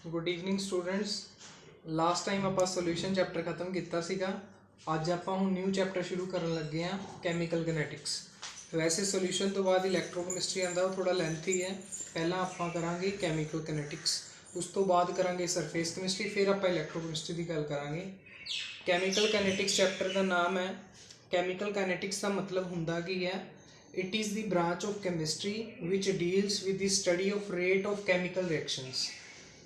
Good evening students. Last time आप solution chapter खत्म किया सीगा। अज आप हुण न्यू चैप्टर शुरू करन लगे हैं कैमिकल कैनेटिक्स। वैसे सोल्यूशन तो बाद इलैक्ट्रोकैमिस्ट्री आंदा वो थोड़ा लेंथी है। पहला आप करांगे कैमिकल कैनेटिक्स, उस तो बाद करांगे सरफेस कैमिस्ट्री, फिर आप इलैक्ट्रोकैमिस्ट्री की गल करांगे। कैमिकल कैनेटिक्स चैप्टर का नाम है। कैमिकल कैनेटिक्स का मतलब हुंदा की है, it is the branch of chemistry which deals with the study of rate of chemical reactions.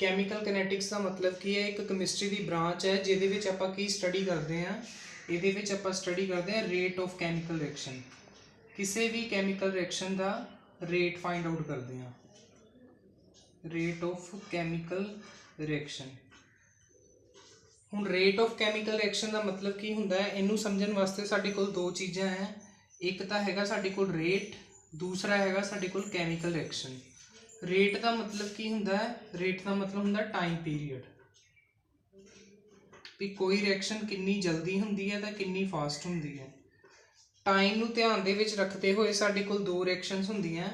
Chemical kinetics का मतलब की है, एक कैमिस्ट्री की ब्रांच है जिहदे विच आपां की स्टडी करते हैं। इहदे विच आपां स्टडी करते हैं रेट ऑफ कैमिकल रिएक्शन। किसी भी कैमिकल रिएक्शन का रेट फाइंड आउट करते हैं, रेट ऑफ कैमिकल रिएक्शन। हुण रेट ऑफ कैमिकल रिएक्शन का मतलब की हुंदा है, इनू समझण वास्ते साडे कोल दो चीज़ां हैं। एक तो हैगा साडे कोल रेट, दूसरा हैगा साडे कोल कैमिकल रिएक्शन। रेट का मतलब की हुंदा है, रेट का मतलब हुंदा टाइम पीरियड, भी कोई रिएक्शन कितनी जल्दी हुंदी है तो कितनी फास्ट हुंदी है। टाइम नूं ध्यान दे विच रखते हुए साडे कोल दो रिएक्शनस हुंदियां,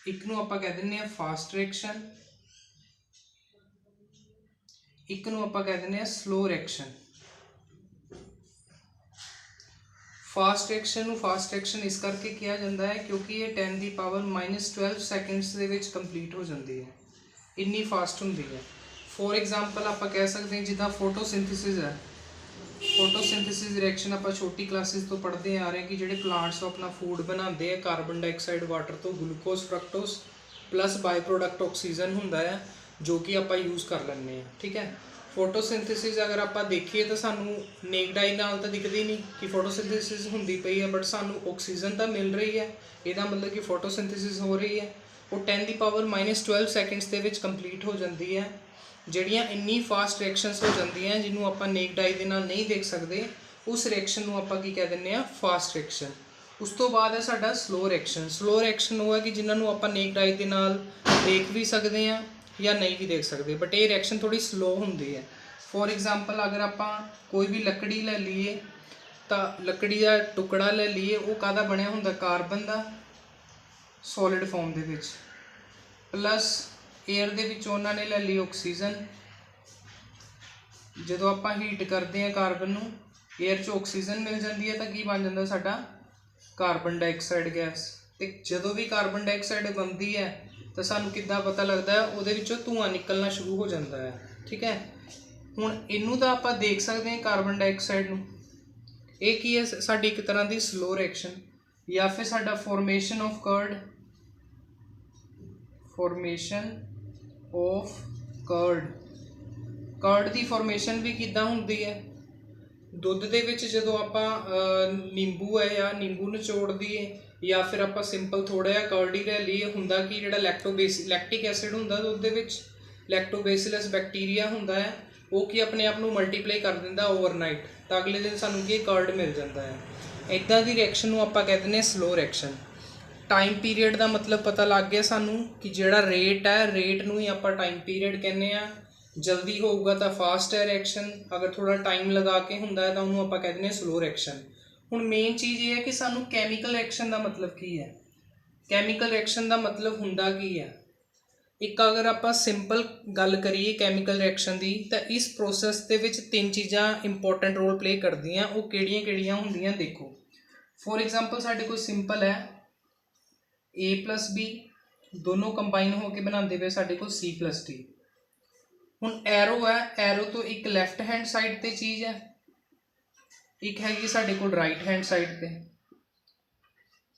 एक नूं आपां कह दिंदे आ फास्ट रिएक्शन, एक नूं आपां कह दिंदे आ स्लो रिएक्शन। फास्ट रिएक्शन इस करके किया जाता है क्योंकि ये 10 की पावर -12 सैकेंड्स के विच कंप्लीट हो जाती है, इन्नी फास्ट होंगी है। फॉर एग्जाम्पल आप कह सकते हैं जिदा फोटोसिंथेसिस है। फोटोसिंथेसिस रिएक्शन आप छोटी क्लासिस तो पढ़ते आ रहे हैं कि जो प्लांट्स तो अपना फूड बनाते हैं कार्बन डाइऑक्साइड वाटर तो glucose fructose plus by product oxygen होंदा है जो कि आप यूज़ कर लेंगे हैं। ठीक है, फोटोसिंथेसिस अगर आप देखिए तो सानू नेकड आई नाल तो दिखती नहीं कि फोटोसिंथेसिस होंदी पई है, बट सानू ऑक्सीजन तो मिल रही है, इसका मतलब कि फोटोसिंथेसिस हो रही है। वो 10 की पावर -12 सैकेंड्स के विच कंप्लीट हो जाती है। ਜਿਹੜੀਆਂ ਇੰਨੀ ਫਾਸਟ ਰਿਐਕਸ਼ਨਸ ਹੋ ਜਾਂਦੀਆਂ ਜਿਹਨੂੰ ਆਪਾਂ ਨੇਕਡ ਆਈ ਦੇ ਨਾਲ ਨਹੀਂ ਦੇਖ ਸਕਦੇ, ਉਸ ਰਿਐਕਸ਼ਨ ਨੂੰ ਆਪਾਂ ਕੀ ਕਹਿ ਦਿੰਦੇ ਆ, ਫਾਸਟ ਰਿਐਕਸ਼ਨ। ਉਸ ਤੋਂ ਬਾਅਦ ਹੈ ਸਾਡਾ ਸਲੋ ਰਿਐਕਸ਼ਨ। ਸਲੋ ਰਿਐਕਸ਼ਨ ਉਹ ਹੈ ਕਿ ਜਿਨ੍ਹਾਂ ਨੂੰ ਆਪਾਂ ਨੇਕਡ ਆਈ ਦੇ ਨਾਲ ਦੇਖ ਵੀ ਸਕਦੇ ਆ ਜਾਂ ਨਹੀਂ ਵੀ ਦੇਖ ਸਕਦੇ, ਬਟ ਇਹ ਰਿਐਕਸ਼ਨ ਥੋੜੀ ਸਲੋ ਹੁੰਦੀ ਹੈ। ਫੋਰ ਐਗਜ਼ਾਮਪਲ ਅਗਰ ਆਪਾਂ ਕੋਈ ਵੀ ਲੱਕੜੀ ਲੈ ਲਈਏ ਤਾਂ ਲੱਕੜੀ ਦਾ ਟੁਕੜਾ ਲੈ ਲਈਏ, ਉਹ ਕਾਹਦਾ ਬਣਿਆ ਹੁੰਦਾ, ਕਾਰਬਨ ਦਾ ਸੋਲਿਡ ਫਾਰਮ ਦੇ ਵਿੱਚ, ਪਲਸ एयर दे विच उन्होंने ले ली ऑक्सीजन। जो आप हीट करते हैं कार्बन नूं, एयर च ऑक्सीजन मिल जाती है तो की बन जाता साडा कार्बन डाइऑक्साइड गैस। तो जो भी कार्बन डाइऑक्साइड बनती है तो सानू किद्दां पता लगता है, उहदे विचों धुआं निकलना शुरू हो जाता है। ठीक है, हुण इनू तो आप देख सकते हैं कार्बन डाइऑक्साइड नूं, ये की है साडी एक तरह की स्लो रिएक्शन, या फिर साडा formation of curd, formation of curd की फॉर्मेशन भी किद्दां हुंदी है। दुध दे विच जदों आपां नींबू है या नींबू निचोड़ दईए या फिर आपां सिंपल थोड़ा जिहा कर्ड ही ले लीए, हुंदा कि जिहड़ा लैक्टिक एसिड हुंदा दुध दे विच, लैक्टोबैसिलस बैक्टीरिया हुंदा है, वो कि अपने आप नूं मल्टीप्लाई कर दिंदा ओवरनाइट, तो अगले दिन सानूं कि कर्ड मिल जाता है। इदां दी रिएक्शन नूं आपां कह दिंदे स्लो रिएक्शन। टाइम पीरियड का मतलब पता लग गया सानू कि जोड़ा रेट है, रेट नूं ही आपां टाइम पीरियड कहने आ। जल्दी होगा तो फास्ट है रिएक्शन, अगर थोड़ा टाइम लगा के हुंदा है तो उन्होंने आपां कह दिंदे स्लो रिएक्शन। हुण मेन चीज़ ये है कि सानू कैमिकल रिएक्शन का मतलब की है। कैमिकल रिएक्शन का मतलब हुंदा की है, एक अगर आपां सिंपल गल करिए कैमिकल रिएक्शन की, तो इस प्रोसैस दे विच 3 चीज़ां इंपोर्टेंट रोल प्ले करदियां। वो किहड़ियां-किहड़ियां हुंदियां देखो। फॉर एग्जाम्पल साडे कोल सिंपल है A+B दोनों कंबाइन होकर बनाते पे साडे कोल C+D। हुण एरो है, एरो तो एक लैफ्ट हैंड साइड ते चीज़ है, एक हैगी साडे कोल राइट हैंड साइड ते।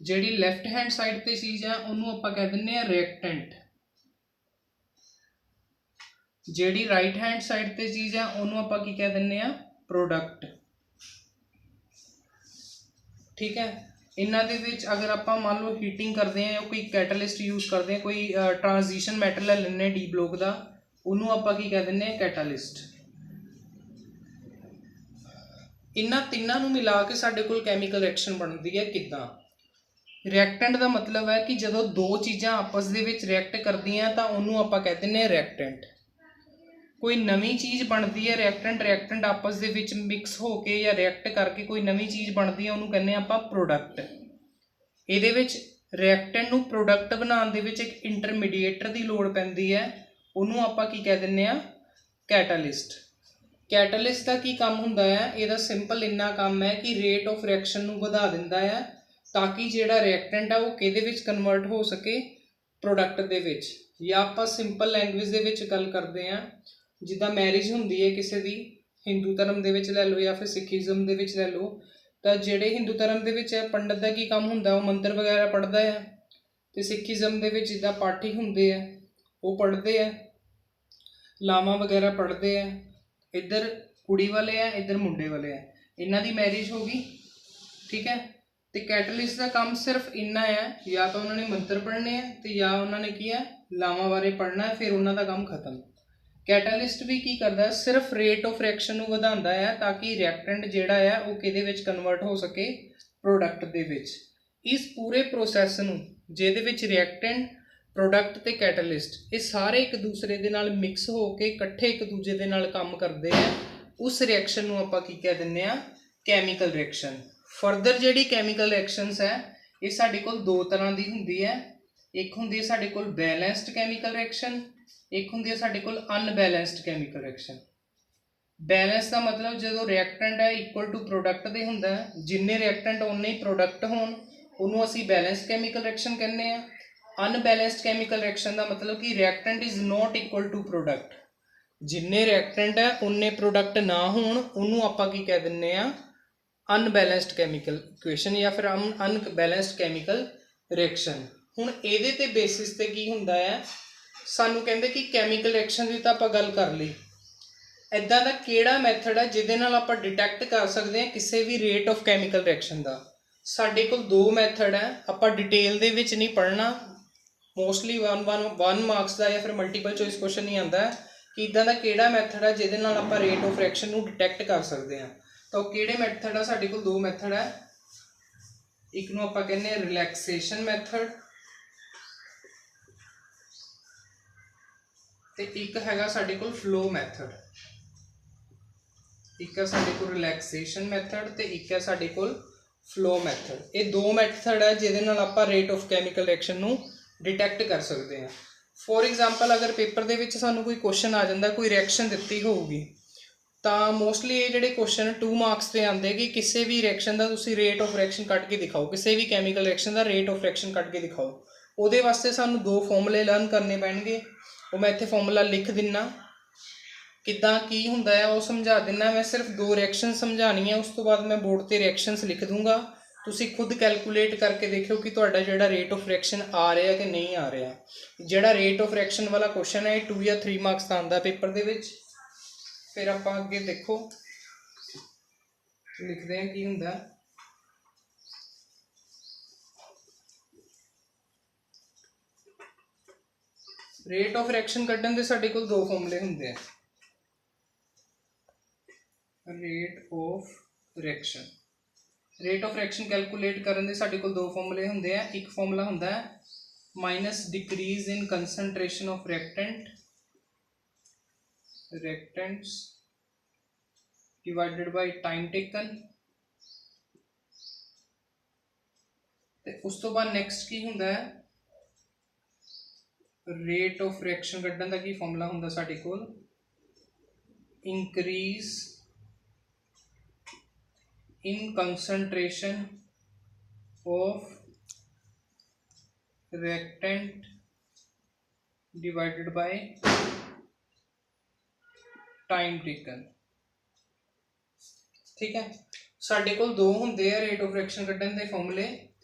जिहड़ी लैफ्ट हैंड साइड ते चीज़ है उन्होंने आपां कह दिंदे आ रिएक्टेंट, जिहड़ी राइट हैंड साइड ते चीज़ है उन्होंने आपां की कह दिंदे आ, प्रोडक्ट। ठीक है, इन्हां दे विच अगर आप मान लो हीटिंग करते हैं या कोई कैटालिस्ट यूज़ करते हैं, कोई ट्रांजिशन मैटर ले लेने डी ब्लॉक का, उन्होंने आप की कह दें कैटालिस्ट। इन्हां तिन्नां नूं मिला के साडे कोल कैमिकल रिएक्शन बनती है किद्दां। रिएक्टेंट का मतलब है कि जदों दो चीज़ां आपस दे विच रिएक्ट करदियां तो उन्होंने आप कह दें रिएक्टेंट। कोई नवी चीज़ बनती है रिएक्टेंट आपस दे विच मिक्स होके या रिएक्ट करके कोई नवी चीज़ बनती है, उन्होंने कहने आपां प्रोडक्ट। इहदे विच ਰਿਐਕਟੈਂਟ ਨੂੰ ਪ੍ਰੋਡਕਟ ਬਣਾਉਣ ਦੇ ਵਿੱਚ ਇੱਕ ਇੰਟਰਮੀਡੀਏਟਰ ਦੀ ਲੋੜ ਪੈਂਦੀ ਹੈ, ਉਹਨੂੰ ਆਪਾਂ ਕੀ ਕਹਿ ਦਿੰਦੇ ਆ, ਕੈਟਾਲਿਸਟ। ਕੈਟਾਲਿਸਟ ਦਾ ਕੀ ਕੰਮ ਹੁੰਦਾ ਹੈ, ਇਹਦਾ ਸਿੰਪਲ ਇੰਨਾ ਕੰਮ ਹੈ ਕਿ ਰੇਟ ਆਫ ਰਿਐਕਸ਼ਨ ਨੂੰ ਵਧਾ ਦਿੰਦਾ ਹੈ ਤਾਂ ਕਿ ਜਿਹੜਾ ਰਿਐਕਟੈਂਟ ਆ ਉਹ ਕਿਹਦੇ ਵਿੱਚ ਕਨਵਰਟ ਹੋ ਸਕੇ, ਪ੍ਰੋਡਕਟ ਦੇ ਵਿੱਚ। ਜਾਂ ਆਪਾਂ ਸਿੰਪਲ ਲੈਂਗੁਏਜ ਦੇ ਵਿੱਚ ਗੱਲ ਕਰਦੇ ਹਾਂ, ਜਿੱਦਾਂ ਮੈਰਿਜ ਹੁੰਦੀ ਹੈ ਕਿਸੇ ਦੀ, ਹਿੰਦੂ ਧਰਮ ਦੇ ਵਿੱਚ ਲੈ ਲਓ ਜਾਂ ਫਿਰ ਸਿੱਖੀਜ਼ਮ ਦੇ ਵਿੱਚ ਲੈ ਲਓ, ਤਾਂ ਜਿਹੜੇ ਹਿੰਦੂ ਧਰਮ ਦੇ ਵਿੱਚ ਹੈ ਪੰਡਤ ਦਾ ਕੀ ਕੰਮ ਹੁੰਦਾ, ਉਹ ਮੰਤਰ ਵਗੈਰਾ ਪੜ੍ਹਦਾ ਹੈ, ਅਤੇ ਸਿੱਖੀਜ਼ਮ ਦੇ ਵਿੱਚ ਜਿੱਦਾਂ ਪਾਠੀ ਹੁੰਦੇ ਆ ਉਹ ਪੜ੍ਹਦੇ ਆ, ਲਾਵਾਂ ਵਗੈਰਾ ਪੜ੍ਹਦੇ ਆ। ਇੱਧਰ ਕੁੜੀ ਵਾਲੇ ਆ, ਇੱਧਰ ਮੁੰਡੇ ਵਾਲੇ ਆ, ਇਹਨਾਂ ਦੀ ਮੈਰਿਜ ਹੋ ਗਈ, ਠੀਕ ਹੈ। ਅਤੇ ਕੈਟਲਿਸਟ ਦਾ ਕੰਮ ਸਿਰਫ ਇੰਨਾ ਹੈ, ਜਾਂ ਤਾਂ ਉਹਨਾਂ ਨੇ ਮੰਤਰ ਪੜ੍ਹਨੇ ਆ ਅਤੇ ਜਾਂ ਉਹਨਾਂ ਨੇ ਕੀ ਹੈ, ਲਾਵਾਂ ਬਾਰੇ ਪੜ੍ਹਨਾ ਹੈ, ਫਿਰ ਉਹਨਾਂ ਦਾ ਕੰਮ ਖਤਮ। ਕੈਟਾਲਿਸਟ ਵੀ ਕੀ ਕਰਦਾ, ਸਿਰਫ ਰੇਟ ਆਫ ਰਿਐਕਸ਼ਨ ਨੂੰ ਵਧਾਉਂਦਾ ਹੈ ਤਾਂ ਕਿ ਰਿਐਕਟੈਂਟ ਜਿਹੜਾ ਹੈ ਉਹ ਕਿਹਦੇ ਵਿੱਚ ਕਨਵਰਟ ਹੋ ਸਕੇ, ਪ੍ਰੋਡਕਟ ਦੇ ਵਿੱਚ। ਇਸ ਪੂਰੇ ਪ੍ਰੋਸੈਸ ਨੂੰ, ਜਿਹਦੇ ਵਿੱਚ ਰਿਐਕਟੈਂਟ, ਪ੍ਰੋਡਕਟ ਅਤੇ ਕੈਟਾਲਿਸਟ ਇਹ ਸਾਰੇ ਇੱਕ ਦੂਸਰੇ ਦੇ ਨਾਲ ਮਿਕਸ ਹੋ ਕੇ ਇਕੱਠੇ ਇੱਕ ਦੂਜੇ ਦੇ ਨਾਲ ਕੰਮ ਕਰਦੇ ਆ, ਉਸ ਰਿਐਕਸ਼ਨ ਨੂੰ ਆਪਾਂ ਕੀ ਕਹਿ ਦਿੰਦੇ ਹਾਂ, ਕੈਮੀਕਲ ਰਿਐਕਸ਼ਨ। ਫਰਦਰ ਜਿਹੜੀ ਕੈਮੀਕਲ ਰਿਐਕਸ਼ਨਸ ਹੈ ਇਹ ਸਾਡੇ ਕੋਲ ਦੋ ਤਰ੍ਹਾਂ ਦੀ ਹੁੰਦੀ ਹੈ। ਇੱਕ ਹੁੰਦੀ ਹੈ ਸਾਡੇ ਕੋਲ ਬੈਲੈਂਸਡ ਕੈਮੀਕਲ ਰਿਐਕਸ਼ਨ, ਇੱਕ ਹੁੰਦੀ ਹੈ ਸਾਡੇ ਕੋਲ ਅਨਬੈਲੈਂਸਡ ਕੈਮੀਕਲ ਰਿਐਕਸ਼ਨ। ਬੈਲੈਂਸ ਦਾ ਮਤਲਬ ਜਦੋਂ ਰਿਐਕਟੈਂਟ ਹੈ ਇਕੁਅਲ ਟੂ ਪ੍ਰੋਡਕਟ ਦੇ ਹੁੰਦਾ ਹੈ, ਜਿੰਨੇ ਰਿਐਕਟੈਂਟ ਉਨੇ ਹੀ ਪ੍ਰੋਡਕਟ ਹੋਣ, ਉਹਨੂੰ ਅਸੀਂ ਬੈਲੈਂਸ ਕੈਮੀਕਲ ਰਿਐਕਸ਼ਨ ਕਹਿੰਦੇ ਹਾਂ। ਅਨਬੈਲੈਂਸਡ ਕੈਮੀਕਲ ਰਿਐਕਸ਼ਨ ਦਾ ਮਤਲਬ ਕਿ reactant is not equal to product, ਜਿੰਨੇ ਰਿਐਕਟੈਂਟ ਹੈ ਉਨੇ ਪ੍ਰੋਡਕਟ ਨਾ ਹੋਣ, ਉਹਨੂੰ ਆਪਾਂ ਕੀ ਕਹਿ ਦਿੰਦੇ ਹਾਂ, ਅਨਬੈਲੈਂਸਡ ਕੈਮੀਕਲ ਇਕੁਏਸ਼ਨ ਜਾਂ ਫਿਰ ਅਨਬੈਲੈਂਸਡ ਕੈਮੀਕਲ ਰਿਐਕਸ਼ਨ। ਹੁਣ ਇਹਦੇ ਤੇ ਬੇਸਿਸ ਤੇ ਕੀ ਹੁੰਦਾ ਹੈ, ਸਾਨੂੰ ਕਹਿੰਦੇ ਕਿ ਕੈਮੀਕਲ ਰਿਐਕਸ਼ਨ ਦੀ ਤਾਂ ਆਪਾਂ ਗੱਲ ਕਰ ਲਈ, ਇੱਦਾਂ ਦਾ ਕਿਹੜਾ ਮੈਥਡ ਹੈ ਜਿਹਦੇ ਨਾਲ ਆਪਾਂ ਡਿਟੈਕਟ ਕਰ ਸਕਦੇ ਹਾਂ ਕਿਸੇ ਵੀ ਰੇਟ ਆਫ ਕੈਮੀਕਲ ਰਿਐਕਸ਼ਨ ਦਾ। ਸਾਡੇ ਕੋਲ ਦੋ ਮੈਥਡ ਹੈ, ਆਪਾਂ ਡਿਟੇਲ ਦੇ ਵਿੱਚ ਨਹੀਂ ਪੜ੍ਹਨਾ, ਮੋਸਟਲੀ 1 ਮਾਰਕਸ ਦਾ ਜਾਂ ਫਿਰ ਮਲਟੀਪਲ ਚੋਇਸ ਕੁਐਸਚਨ ਨਹੀਂ ਆਉਂਦਾ ਕਿ ਇੱਦਾਂ ਦਾ ਕਿਹੜਾ ਮੈਥਡ ਹੈ ਜਿਹਦੇ ਨਾਲ ਆਪਾਂ ਰੇਟ ਆਫ ਰਿਐਕਸ਼ਨ ਨੂੰ ਡਿਟੈਕਟ ਕਰ ਸਕਦੇ ਹਾਂ। ਤਾਂ ਉਹ ਕਿਹੜੇ ਮੈਥਡ ਆ, ਸਾਡੇ ਕੋਲ ਦੋ ਮੈਥਡ ਹੈ, ਇੱਕ ਨੂੰ ਆਪਾਂ ਕਹਿੰਦੇ ਹਾਂ ਰਿਲੈਕਸੇਸ਼ਨ ਮੈਥਡ ਤੇ ਇੱਕ ਹੈਗਾ ਸਾਡੇ ਕੋਲ ਫਲੋ ਮੈਥਡ। ਇੱਕ ਹੈ ਸਾਡੇ ਕੋਲ ਰਿਲੈਕਸੇਸ਼ਨ ਮੈਥਡ ਤੇ ਇੱਕ ਹੈ ਸਾਡੇ ਕੋਲ ਫਲੋ ਮੈਥਡ। ਇਹ ਦੋ ਮੈਥਡ ਹੈ ਜਿਹਦੇ ਨਾਲ ਆਪਾਂ ਰੇਟ ਆਫ ਕੈਮੀਕਲ ਰਿਐਕਸ਼ਨ ਨੂੰ ਡਿਟੈਕਟ ਕਰ ਸਕਦੇ ਹਾਂ। ਫੋਰ ਐਗਜ਼ਾਮਪਲ ਅਗਰ ਪੇਪਰ ਦੇ ਵਿੱਚ ਸਾਨੂੰ ਕੋਈ ਕੁਐਸਚਨ ਆ ਜਾਂਦਾ, ਕੋਈ ਰਿਐਕਸ਼ਨ ਦਿੱਤੀ ਹੋਊਗੀ, ਤਾਂ ਮੋਸਟਲੀ ਇਹ ਜਿਹੜੇ ਕੁਐਸਚਨ 2 ਮਾਰਕਸ 'ਤੇ ਆਉਂਦੇ ਕਿ ਕਿਸੇ ਵੀ ਰਿਐਕਸ਼ਨ ਦਾ ਤੁਸੀਂ ਰੇਟ ਆਫ ਰਿਐਕਸ਼ਨ ਕੱਢ ਕੇ ਦਿਖਾਓ, ਕਿਸੇ ਵੀ ਕੈਮੀਕਲ ਰਿਐਕਸ਼ਨ ਦਾ ਰੇਟ ਆਫ ਰਿਐਕਸ਼ਨ ਕੱਢ ਕੇ ਦਿਖਾਓ। ਉਹਦੇ ਵਾਸਤੇ ਸਾਨੂੰ ਦੋ ਫਾਰਮੂਲੇ ਲਰਨ ਕਰਨੇ ਪੈਣਗੇ, ਉਹ ਮੈਂ ਇੱਥੇ ਫਾਰਮੂਲਾ ਲਿਖ ਦਿੰਦਾ, ਕਿੱਦਾਂ ਕੀ ਹੁੰਦਾ ਹੈ ਉਹ ਸਮਝਾ ਦਿੰਦਾ। ਮੈਂ ਸਿਰਫ ਦੋ ਰਿਐਕਸ਼ਨ ਸਮਝਾਉਣੀ ਹੈ, ਉਸ ਤੋਂ ਬਾਅਦ ਮੈਂ ਬੋਰਡ 'ਤੇ ਰਿਐਕਸ਼ਨਸ ਲਿਖ ਦੂੰਗਾ, ਤੁਸੀਂ ਖੁਦ ਕੈਲਕੂਲੇਟ ਕਰਕੇ ਦੇਖਿਓ ਕਿ ਤੁਹਾਡਾ ਜਿਹੜਾ ਰੇਟ ਆਫ ਰਿਐਕਸ਼ਨ ਆ ਰਿਹਾ ਕਿ ਨਹੀਂ ਆ ਰਿਹਾ। ਜਿਹੜਾ ਰੇਟ ਆਫ ਰਿਐਕਸ਼ਨ ਵਾਲਾ ਕੁਐਸਚਨ ਹੈ ਇਹ 2 ਜਾਂ 3 ਮਾਰਕਸ ਦਾ ਆਉਂਦਾ ਪੇਪਰ ਦੇ ਵਿੱਚ। ਫਿਰ ਆਪਾਂ ਅੱਗੇ ਦੇਖੋ ਲਿਖਦੇ ਹਾਂ ਕੀ ਹੁੰਦਾ। ਰੇਟ ਆਫ ਰਿਐਕਸ਼ਨ ਕੱਢਣ ਦੇ ਸਾਡੇ ਕੋਲ ਦੋ ਫਾਰਮੂਲੇ ਹੁੰਦੇ ਆ। ਰੇਟ ਆਫ ਰਿਐਕਸ਼ਨ ਕੈਲਕੂਲੇਟ ਕਰਨ ਦੇ ਸਾਡੇ ਕੋਲ ਦੋ ਫਾਰਮੂਲੇ ਹੁੰਦੇ ਆ। ਇੱਕ ਫਾਰਮੂਲਾ ਹੁੰਦਾ ਹੈ minus decrease in concentration of reactants divided by time taken, ਤੇ ਉਸ ਤੋਂ ਬਾਅਦ ਨੈਕਸਟ ਕੀ ਹੁੰਦਾ ਹੈ, ਰੇਟ ਆਫ ਰਿਐਕਸ਼ਨ ਕੱਢਣ ਦਾ ਕੀ ਫਾਰਮੂਲਾ ਹੁੰਦਾ ਸਾਡੇ ਕੋਲ, increase in concentration of reactant divided by time taken। ਠੀਕ ਹੈ, ਸਾਡੇ ਕੋਲ ਦੋ ਹੁੰਦੇ ਆ ਰੇਟ ਆਫ ਰਿਐਕਸ਼ਨ ਕੱਢਣ ਦੇ ਫਾਰਮੂਲੇ।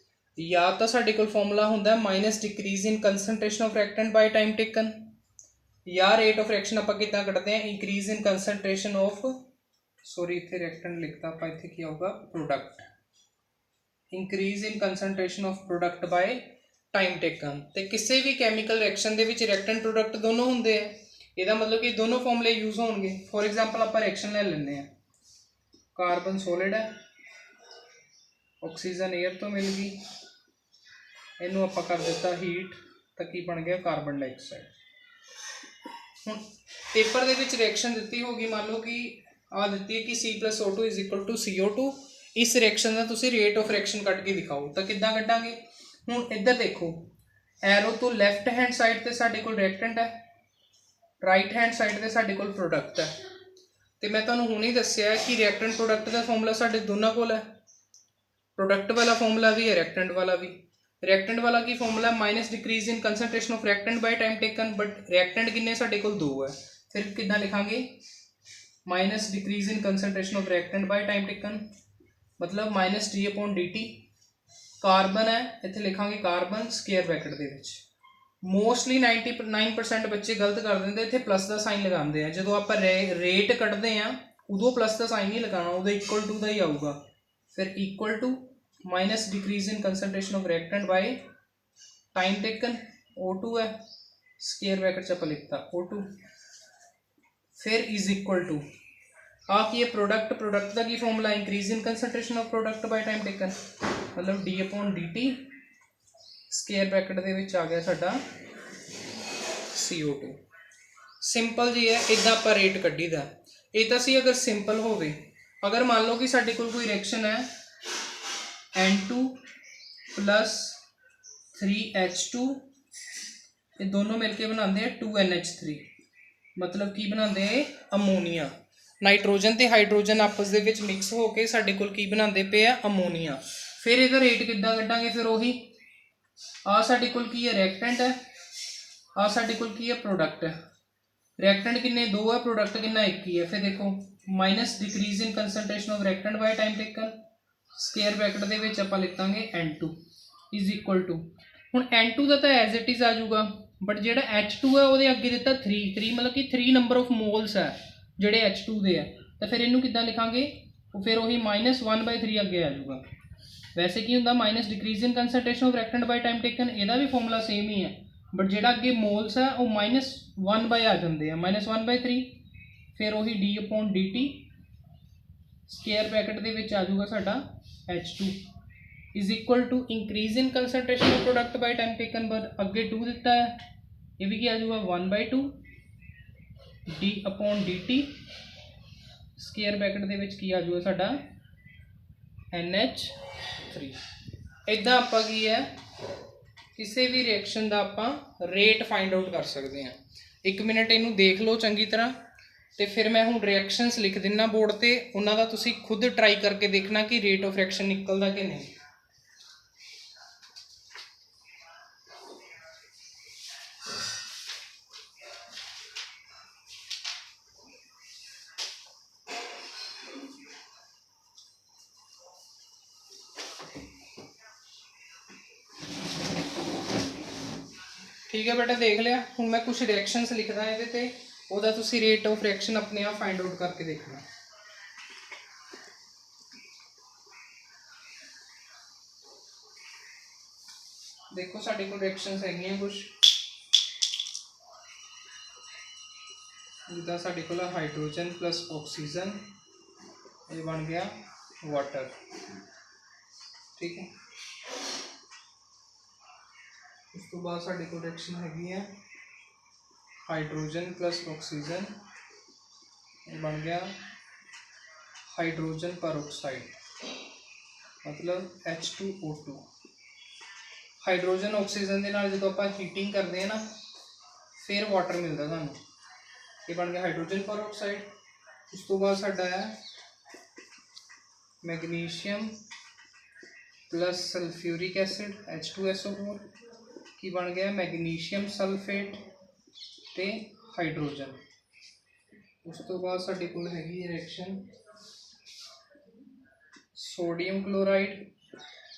ਜਾਂ ਤਾਂ ਸਾਡੇ ਕੋਲ ਫਾਰਮੂਲਾ ਹੁੰਦਾ minus decrease in concentration of reactant by time taken, ਜਾਂ ਰੇਟ ਆਫ ਰਿਐਕਸ਼ਨ ਆਪਾਂ ਕਿੱਦਾਂ ਕੱਢਦੇ ਹਾਂ, increase in concentration of, sorry ਇੱਥੇ ਰਿਐਕਟੈਂਟ ਲਿਖਤਾ ਆਪਾਂ, ਇੱਥੇ ਕੀ ਆਊਗਾ product, increase in concentration of product by time taken. ਤੇ ਕਿਸੇ ਵੀ ਕੈਮੀਕਲ ਰਿਐਕਸ਼ਨ ਦੇ ਵਿੱਚ ਰਿਐਕਟੈਂਟ ਪ੍ਰੋਡਕਟ ਦੋਨੋਂ ਹੁੰਦੇ ਆ, ਇਹਦਾ ਮਤਲਬ ਕਿ ਦੋਨੋਂ ਫਾਰਮੂਲੇ ਯੂਜ਼ ਹੋਣਗੇ। ਫੋਰ ਐਗਜ਼ਾਮਪਲ ਆਪਾਂ ਰਿਐਕਸ਼ਨ ਲੈ ਲੈਂਦੇ ਹਾਂ, ਕਾਰਬਨ ਸੋਲਿਡ ਹੈ, ਆਕਸੀਜਨ 에ਅਰ ਤੋਂ ਮਿਲ ਗਈ, ਇਹਨੂੰ ਆਪਾਂ ਕਰ ਦਿੱਤਾ ਹੀਟ, ਤਾਂ ਕੀ ਬਣ ਗਿਆ ਕਾਰਬਨ ਡਾਈਆਕਸਾਈਡ। ਹੁਣ ਪੇਪਰ ਦੇ ਵਿੱਚ ਰਿਐਕਸ਼ਨ ਦਿੱਤੀ ਹੋਗੀ, ਮੰਨ ਲਓ ਕਿ ਆ ਦਿੱਤੀ ਹੈ ਕਿ C+O2 = CO2। ਇਸ ਰਿਐਕਸ਼ਨ ਦਾ ਤੁਸੀਂ ਰੇਟ ਆਫ ਰਿਐਕਸ਼ਨ ਕੱਢ ਕੇ ਦਿਖਾਓ, ਤਾਂ ਕਿੱਦਾਂ ਕੱਢਾਂਗੇ, ਹੁਣ ਇੱਧਰ ਦੇਖੋ, ਐਰੋ ਤੋਂ ਲੈਫਟ हैंड साइड ਤੇ ਸਾਡੇ ਕੋਲ ਰਿਐਕਟੈਂਟ ਹੈ, ਰਾਈਟ हैंड साइड ਤੇ ਸਾਡੇ ਕੋਲ ਪ੍ਰੋਡਕਟ ਹੈ। ਤੇ ਮੈਂ ਤੁਹਾਨੂੰ ਹੁਣੇ ਦੱਸਿਆ ਕਿ ਰਿਐਕਟੈਂਟ ਪ੍ਰੋਡਕਟ ਦਾ ਫਾਰਮੂਲਾ ਸਾਡੇ ਦੋਨਾਂ ਕੋਲ ਹੈ, प्रोडक्ट वाला फॉर्मूला भी है, रिएक्टेंट वाला भी। रिएक्टेंट वाला की formula minus decrease in concentration of reactant by time taken, but reactant किन्ने साडे कोल 2 है, फिर कितना लिखांगे minus decrease in concentration of reactant by time taken, मतलब minus D upon D T. Carbon है, इत्थे लिखांगे कार्बन स्केयर ब्रैकेट दे विच। मोस्टली 99% बच्चे गलत कर देंगे, इत्थे प्लस का साइन लगाते हैं। जो आप रेट कटते हैं उदों प्लस का साइन नहीं लगाना, उदों इक्वल टू का ही आऊगा। फिर equal to minus decrease in concentration of reactant by time taken, O2 है, स्केयर ब्रैकेट च आपां लिखता O2, फिर इज इक्वल टू आ की है प्रोडक्ट का की formula increase in concentration of product by time taken, मतलब D upon D T square bracket दे विच आ गया साडा CO2। सिंपल जी है, इदां आपां रेट कड्ढी दा। ये तां सी अगर सिंपल होवे। अगर मान लो कि साडे कोल कोई रिएक्शन है N2 प्लस 3H2, ये दोनों मिलके बनाते हैं 2NH3, मतलब की बनाते हैं अमोनीया। नाइट्रोजन ते हाइड्रोजन आपस दे विच मिक्स होके साडे कोल की बनाते पे आ अमोनीया। फिर इहदा रेट किद्दां कड्डांगे, फिर वही आ साडे कोल की है रिएक्टेंट है, आ साडे कोल की है प्रोडक्ट है। रिएक्टेंट किन्ने 2 है, प्रोडक्ट किन्ना 1 ही है। फिर देखो minus decrease in concentration of reactant by time taken, square bracket दे विच आपां लिख Dange N2 is equal to, हुण N2 दा तां एज इट इज आ जाऊगा, बट जिहड़ा H2 है उहदे अगे दिता 3 मतलब कि 3 नंबर ऑफ मोल्स है जिहड़े H2 दे है, तो फिर इनू किद्दां लिखांगे, फिर वही -1/3 अगे आ जाऊगा। वैसे की हुंदा minus decrease in concentration of reactant by time taken, इहदा भी फॉर्मूला सेम ही है, बट जिहड़ा अगे मोल्स है वो -1 आ जाते हैं, -1/3। फिर वही D upon D T square bracket दे विच आ जाऊगा साडा H2 is equal to increase in concentration of product by time taken, पर अगे 2 दिता है, ये भी क्या आ जाऊगा 1/2 D upon D T square bracket दे विच की आ जाऊगा साडा NH3। इदां आपां की है किसी भी रिएक्शन का आपां रेट फाइंड आउट कर सकते हैं। 1 मिनट इनू देख लो चंगी तरह, तो फिर मैं हुण रिएक्शनस लिख दिना बोर्ड पर, उन्हों का तुसी खुद ट्राई करके देखना कि रेट ऑफ रिएक्शन निकलता कि नहीं। ठीक है बेटा, देख लिया। हुण मैं कुछ रिएक्शनस लिखदा इहदे ते, ਉਹਦਾ ਤੁਸੀਂ रेट ऑफ रिएक्शन अपने आप फाइंड आउट करके देखना। देखो साडे कोल रिएक्शनस हैगियां कुछ, जिद्दां साडे कोल हाइड्रोजन प्लस ऑक्सीजन, ये बन गया वाटर। ठीक है, उस तो बाद साडे कोल रिएक्शन हैगी है हाइड्रोजन प्लस ऑक्सीजन, ये बन गया हाइड्रोजन परऑक्साइड, मतलब H2O2। हाइड्रोजन ऑक्सीजन के नाल जो आप हीटिंग करते हैं ना, फिर वाटर मिलता सानू, ये बन गया हाइड्रोजन परऑक्साइड। उस तो बाद साडा है magnesium plus sulphuric acid H2SO4, की बन गया मैग्नीशियम सल्फेट ते हाइड्रोजन। उस तो बाद साडे कोल हैगी reaction sodium chloride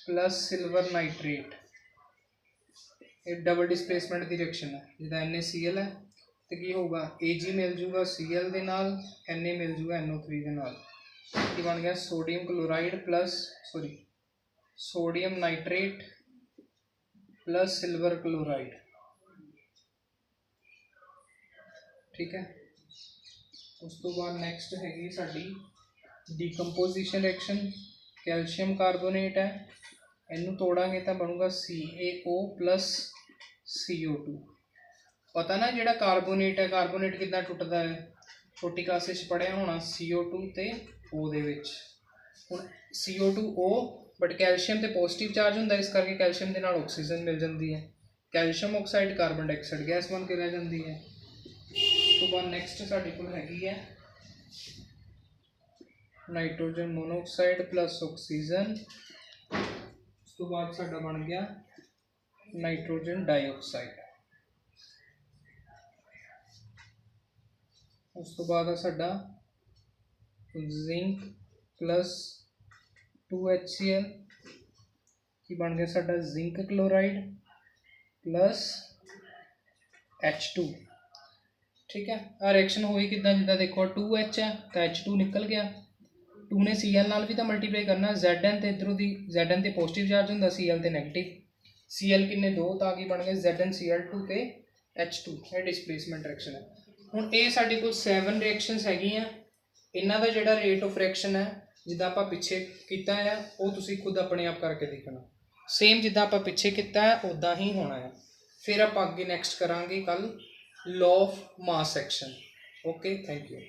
plus silver nitrate, ये डबल डिस्प्लेसमेंट की रिएक्शन है। जिदा NaCl है तो की होगा Ag मिल जूगा Cl के नाल, Na मिल जूगा NO3 के नाल, की बन गया sodium chloride plus sodium nitrate plus silver chloride. ठीक है, उस तो बाद नैक्सट हैगी साडी डिकम्पोजिशन रिएक्शन। कैल्शियम कार्बोनेट है, इनू तोड़ांगे तो बनूगा CaO प्लस CO2। पता ना जिहड़ा कार्बोनेट है, कार्बोनेट कितना टुटदा है, छोटी क्लास पढ़िया होना CO2 ते O दे विच। हुण CO2O बट कैल्शियम तो पॉजिटिव चार्ज होंगे, इस करके कैल्शियम के नाल ऑक्सीजन मिल जाती है, calcium oxide carbon dioxide gas बन के रह जाती है। तो बाद नैक्सट साढ़े कोल हैगी है नाइट्रोजन मोनोऑक्साइड प्लस ऑक्सीजन, उस तो बाद साडा बन गया नाइट्रोजन डाइऑक्साइड। उस तो बाद साडा जिंक प्लस 2HCl की बन गया साडा जिंक क्लोराइड प्लस H2। ठीक है, आ रिएक्शन हुई किदा, जिदा देखो 2H है तो H2 निकल गया, 2 ने Cl नाल भी तो मल्टीप्लाई करना, Zn तो इधरों दी Zn तो पॉजिटिव चार्ज होंगे, Cl तो नैगेटिव, Cl किन्ने 2 तो आ गई बन गए ZnCl2 ते H2, ये डिस्प्लेसमेंट रिएक्शन है। ਹੁਣ ਇਹ ਸਾਡੇ ਕੋਲ 7 ਰਿਐਕਸ਼ਨਸ ਹੈਗੀਆਂ, ਇਹਨਾਂ ਦਾ ਜਿਹੜਾ ਰੇਟ ਆਫ ਰਿਐਕਸ਼ਨ ਹੈ ਜਿੱਦਾਂ ਆਪਾਂ ਪਿੱਛੇ ਕੀਤਾ ਹੈ ਉਹ ਤੁਸੀਂ ਖੁਦ ਆਪਣੇ ਆਪ ਕਰਕੇ ਦੇਖਣਾ, ਸੇਮ ਜਿੱਦਾਂ ਆਪਾਂ ਪਿੱਛੇ ਕੀਤਾ ਹੈ ਉੱਦਾਂ ਹੀ ਹੋਣਾ ਹੈ। ਫਿਰ ਆਪਾਂ ਅੱਗੇ ਨੈਕਸਟ ਕਰਾਂਗੇ ਕੱਲ law of mass action. Okay, thank you.